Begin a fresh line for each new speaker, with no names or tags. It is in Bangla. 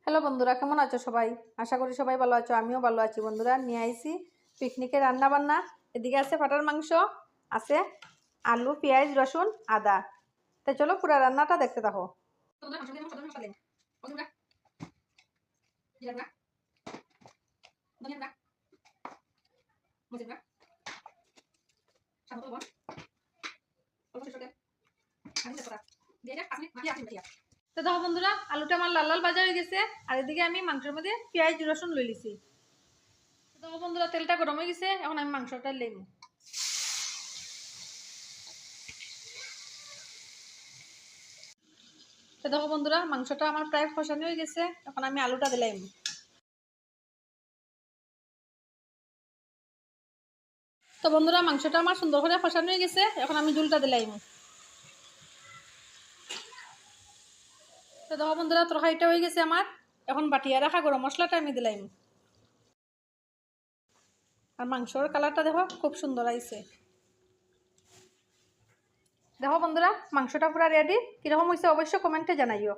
হ্যালো বন্ধুরা, কেমন আছো সবাই? আশা করি সবাই ভালো আছো। আমিও ভালো আছি। বন্ধুরা, নিয়ে আইছি পিকনিকের রান্না বান্না। এদিকে আছে পাটার মাংস, আছে আলু, পেঁয়াজ, রসুন, আদা। তো চলো পুরো রান্নাটা দেখতে থাকো। তো দেখো বন্ধুরা, আলুটা আমার লাল লাল ভাজা হয়ে গেছে। আর এদিকে আমি মাংসের মধ্যে পেঁয়াজ রসুন লই লিছি। তো দেখো বন্ধুরা, তেলটা গরম হয়ে গেছে। এখন আমি মাংসটা লইব। তো দেখো বন্ধুরা, মাংসটা আমার প্রায় কষানো হয়ে গেছে। এখন আমি আলুটা দিলাম। তো বন্ধুরা, মাংসটা আমার সুন্দর করে কষানো হয়ে গেছে। এখন আমি ঝুলটা দিলাম। তো দেখো বন্ধুরা, তরকারিটা হয়ে গেছে আমার। এখন বাটিয়া রাখা গরম মশলাটা আমি দিলাম। আর মাংসর কালারটা দেখো খুব সুন্দর আইছে। দেখো বন্ধুরা, মাংসটা পুরো রেডি। কিরকম হয়েছে অবশ্যই কমেন্টে জানাইও।